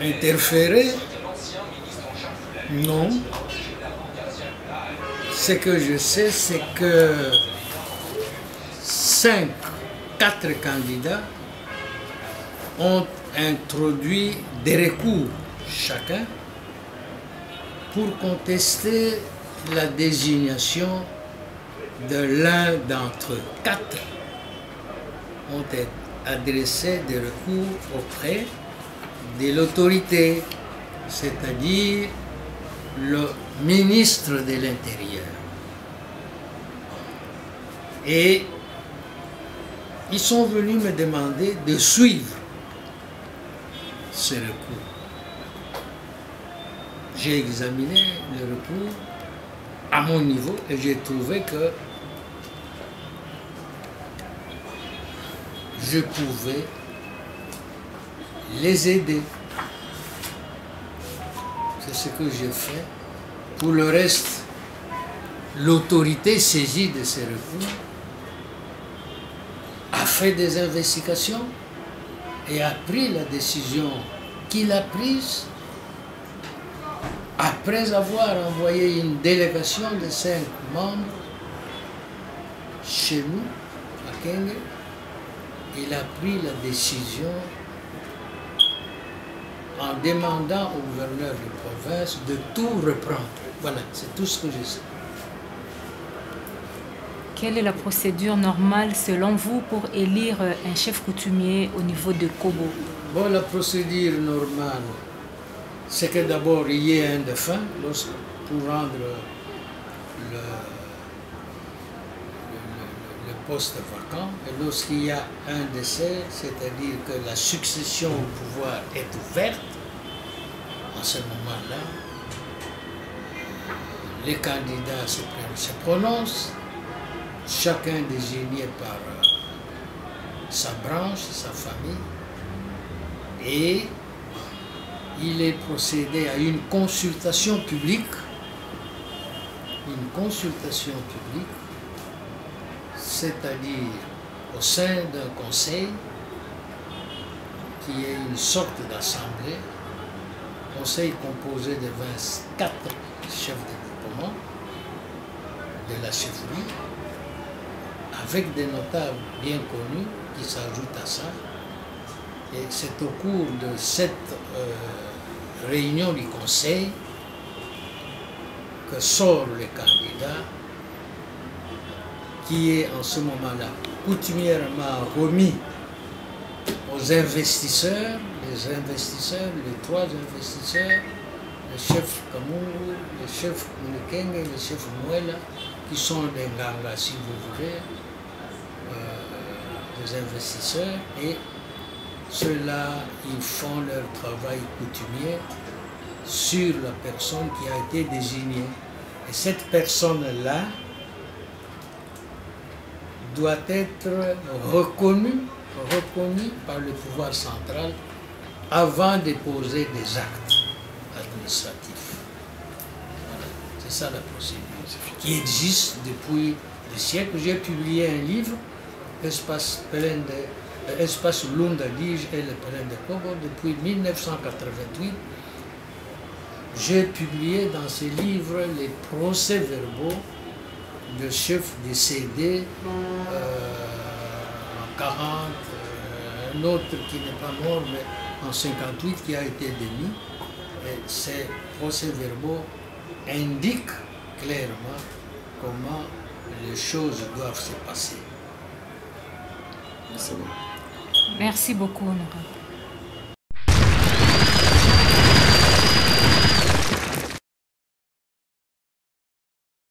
interférer? Non. Ce que je sais, c'est que 4 candidats ont introduit des recours chacun pour contester la désignation de l'un d'entre eux. 4 ont adressé des recours auprès de l'autorité, c'est-à-dire le ministre de l'Intérieur. Et ils sont venus me demander de suivre ce recours. J'ai examiné le recours à mon niveau et j'ai trouvé que je pouvais les aider. C'est ce que j'ai fait. Pour le reste, l'autorité saisie de ces recours a fait des investigations et a pris la décision qu'il a prise après avoir envoyé une délégation de 5 membres chez nous, à Kenge. Il a pris la décision en demandant au gouverneur de province de tout reprendre. Voilà, c'est tout ce que je sais. Quelle est la procédure normale selon vous pour élire un chef coutumier au niveau de Kobo? Bon, la procédure normale, c'est que d'abord il y ait un défunt pour rendre le poste vacant. Et lorsqu'il y a un décès, c'est-à-dire que la succession au pouvoir est ouverte, en ce moment-là, les candidats se prononcent, chacun désigné par sa branche, sa famille, et il est procédé à une consultation publique, c'est-à-dire au sein d'un conseil qui est une sorte d'assemblée, conseil composé de 24 chefs de groupement de la chefferie, avec des notables bien connus qui s'ajoutent à ça. Et c'est au cours de cette réunion du conseil que sort le candidat qui est en ce moment-là coutumièrement remis aux investisseurs, les 3 investisseurs, le chef Kamuru, le chef Munekenge et le chef Mouela, qui sont des Nganga, si vous voulez, des investisseurs, et ceux-là, ils font leur travail coutumier sur la personne qui a été désignée. Et cette personne-là doit être reconnue par le pouvoir central avant de poser des actes administratifs. Voilà. C'est ça la procédure qui existe depuis des siècles. J'ai publié un livre, Espace Lunda Dige et le Pelin de Kobo, depuis 1988. J'ai publié dans ce livre les procès-verbaux de chefs décédés en 40, un autre qui n'est pas mort, mais en 58 qui a été démis. Et ces procès-verbaux indiquent clairement comment les choses doivent se passer. Merci beaucoup, honorable.